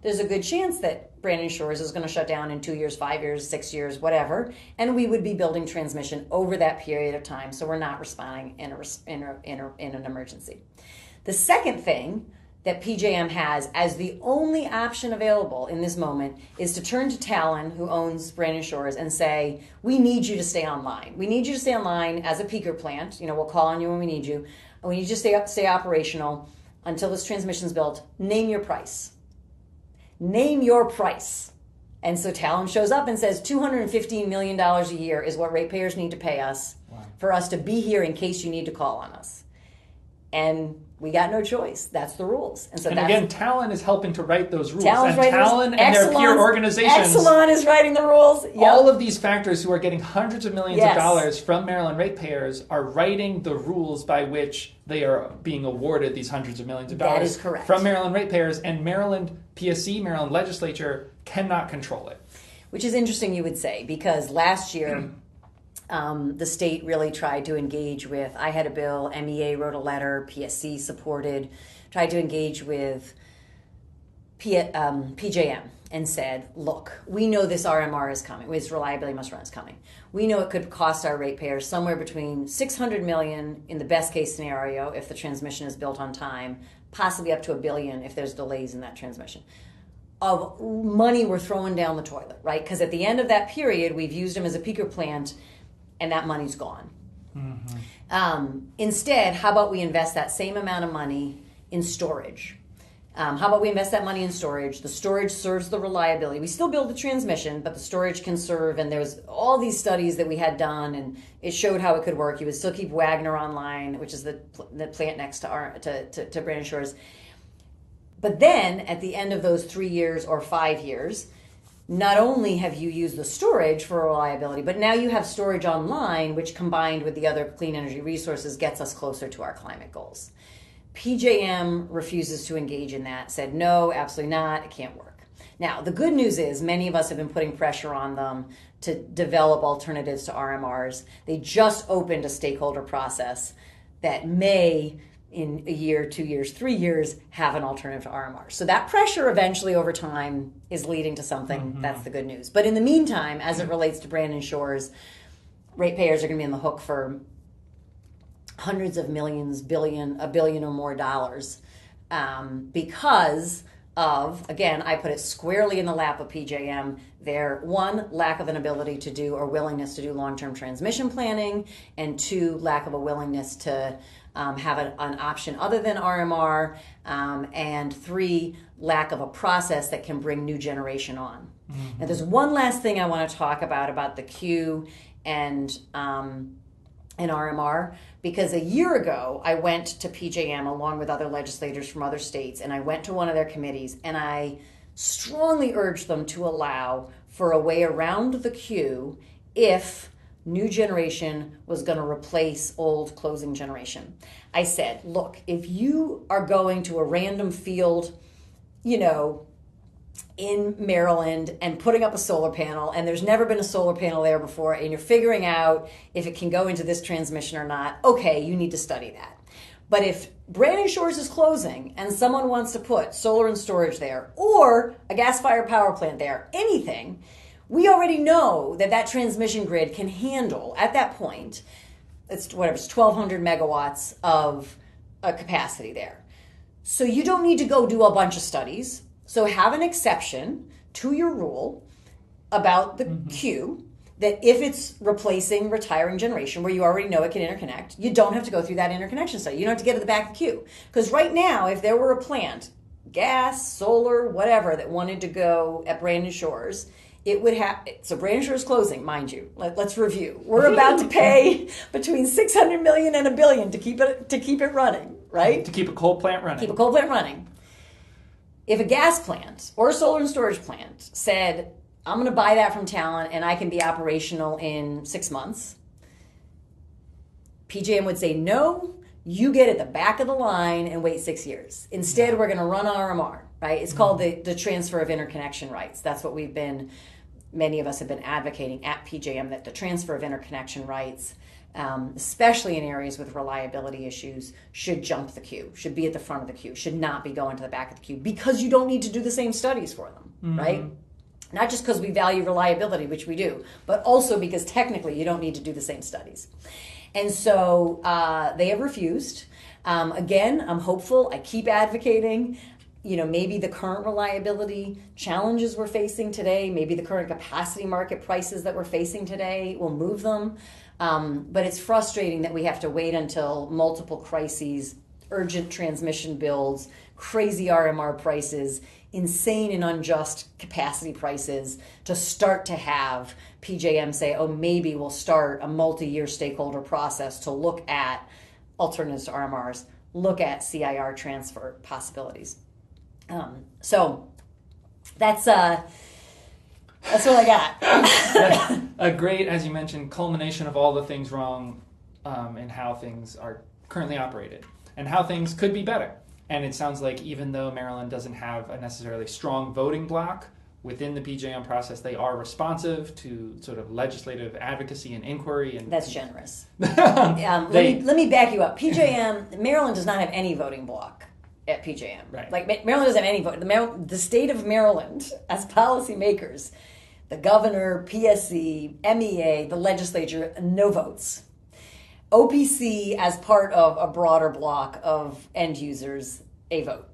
there's a good chance that Brandon Shores is going to shut down in 2 years, 5 years, 6 years, whatever. And we would be building transmission over that period of time. So we're not responding in an emergency. The second thing that PJM has as the only option available in this moment is to turn to Talon, who owns Brandon Shores, and say, we need you to stay online. We need you to stay online as a peaker plant. We'll call on you when we need you. And we need you to stay operational until this transmission's built. Name your price. Name your price. And so Talon shows up and says $215 million a year is what ratepayers need to pay us for us to be here in case you need to call on us. And we got no choice. That's the rules. And so again, Talon is helping to write those rules. Talon and their peer organizations. Exelon is writing the rules. Yep. All of these factors who are getting hundreds of millions of dollars from Maryland ratepayers are writing the rules by which they are being awarded these hundreds of millions of dollars. That is correct. From Maryland ratepayers, and Maryland PSC, Maryland legislature, cannot control it. Which is interesting, you would say, because last year the state really tried to engage with, I had a bill, MEA wrote a letter, PSC supported, tried to engage with PJM and said, look, we know this RMR is coming, this reliability must run is coming. We know it could cost our ratepayers somewhere between $600 million in the best case scenario if the transmission is built on time, possibly up to $1 billion if there's delays in that transmission. Of money we're throwing down the toilet, right? Because at the end of that period, we've used them as a peaker plant, and that money's gone. Mm-hmm. Instead, how about we invest that same amount of money in storage? How about we invest that money in storage? The storage serves the reliability. We still build the transmission, but the storage can serve, and there's all these studies that we had done, and it showed how it could work. You would still keep Wagner online, which is the plant next to Brandon Shores. But then, at the end of those 3 years or 5 years, not only have you used the storage for reliability, but now you have storage online, which combined with the other clean energy resources gets us closer to our climate goals. PJM refuses to engage in that, said, no, absolutely not, it can't work. Now, the good news is many of us have been putting pressure on them to develop alternatives to RMRs. They just opened a stakeholder process that may, in a year, 2 years, 3 years, have an alternative to RMR. So that pressure eventually over time is leading to something. Mm-hmm. That's the good news. But in the meantime, as it relates to Brandon Shores, ratepayers are going to be on the hook for hundreds of millions, $1 billion or more dollars because of, again, I put it squarely in the lap of PJM, their one, lack of an ability to do or willingness to do long-term transmission planning, and two, lack of a willingness to have an option other than RMR, and three, lack of a process that can bring new generation on. Mm-hmm. Now, there's one last thing I want to talk about the queue and RMR, because a year ago I went to PJM along with other legislators from other states, and I went to one of their committees, and I strongly urged them to allow for a way around the queue if new generation was going to replace old closing generation. I said, look, if you are going to a random field, in Maryland and putting up a solar panel, and there's never been a solar panel there before, and you're figuring out if it can go into this transmission or not, okay, you need to study that. But if Brandon Shores is closing and someone wants to put solar and storage there, or a gas-fired power plant there, anything, we already know that transmission grid can handle, at that point, it's 1,200 megawatts of a capacity there. So you don't need to go do a bunch of studies. So have an exception to your rule about the queue that if it's replacing retiring generation where you already know it can interconnect, you don't have to go through that interconnection study. You don't have to get to the back of the queue. Because right now, if there were a plant, gas, solar, whatever, that wanted to go at Brandon Shores, it would have, so Brandon Shores closing, mind you, let's review. We're about to pay between $600 million and $1 billion to keep it running, right? To keep a coal plant running. Keep a coal plant running. If a gas plant or a solar and storage plant said, I'm going to buy that from Talon and I can be operational in 6 months, PJM would say, no, you get at the back of the line and wait 6 years. Instead, we're going to run RMR. right? It's called the transfer of interconnection rights. That's what many of us have been advocating at PJM, that the transfer of interconnection rights, especially in areas with reliability issues, should jump the queue, should be at the front of the queue, should not be going to the back of the queue, because you don't need to do the same studies for them, right? Not just because we value reliability, which we do, but also because technically you don't need to do the same studies. And so they have refused. Again, I'm hopeful. I keep advocating. Maybe the current reliability challenges we're facing today, maybe the current capacity market prices that we're facing today will move them. But it's frustrating that we have to wait until multiple crises, urgent transmission builds, crazy RMR prices, insane and unjust capacity prices to start to have PJM say, oh, maybe we'll start a multi-year stakeholder process to look at alternatives to RMRs, look at CIR transfer possibilities. So that's what I got. That's a great, as you mentioned, culmination of all the things wrong in how things are currently operated and how things could be better. And it sounds like even though Maryland doesn't have a necessarily strong voting bloc within the PJM process, they are responsive to sort of legislative advocacy and inquiry. And that's generous. Let me back you up. Maryland does not have any voting bloc at PJM. Right. Like Maryland doesn't have any vote. The state of Maryland, as policymakers, the governor, PSC, MEA, the legislature, no votes. OPC, as part of a broader block of end users, a vote.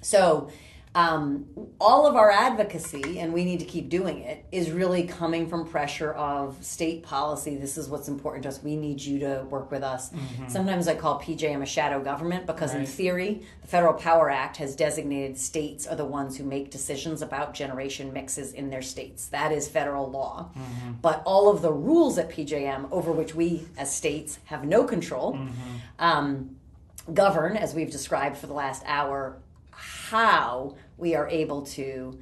So all of our advocacy, and we need to keep doing it, is really coming from pressure of state policy. This is what's important to us. We need you to work with us. Sometimes I call PJM a shadow government because in theory, the Federal Power Act has designated states are the ones who make decisions about generation mixes in their states. That is federal law. But all of the rules at PJM, over which we as states have no control, govern, as we've described for the last hour, how we are able to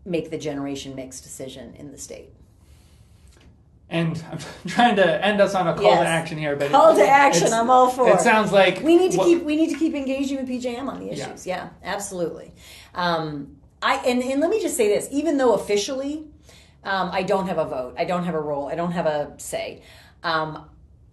make the generation mix decision in the state. And I'm trying to end us on a call to action here, but call to action, I'm all for. It sounds like we need to keep engaging with PJM on the issues. Yeah, absolutely. And let me just say this: even though officially I don't have a vote, I don't have a role, I don't have a say.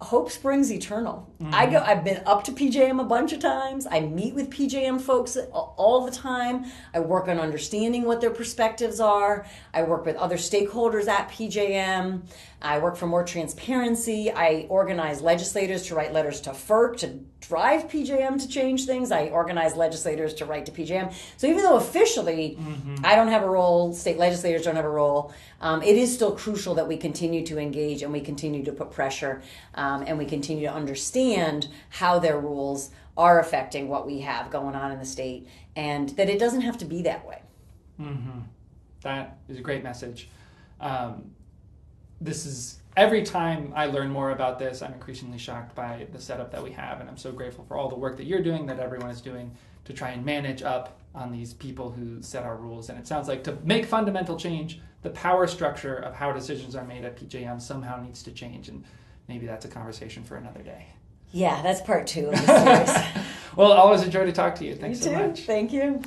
Hope springs eternal. I've been up to PJM a bunch of times. I meet with PJM folks all the time. I work on understanding what their perspectives are. I work with other stakeholders at PJM. I work for more transparency. I organize legislators to write letters to FERC to drive PJM to change things. I organize legislators to write to PJM. So even though officially I don't have a role, state legislators don't have a role, it is still crucial that we continue to engage and we continue to put pressure and we continue to understand how their rules are affecting what we have going on in the state, and that it doesn't have to be that way. That is a great message. This is, every time I learn more about this, I'm increasingly shocked by the setup that we have, and I'm so grateful for all the work that you're doing, that everyone is doing to try and manage up on these people who set our rules. And it sounds like to make fundamental change, the power structure of how decisions are made at PJM somehow needs to change, and maybe that's a conversation for another day. Yeah, that's part 2 of the series. Well, always a joy to talk to you. Thanks so much. Thank you.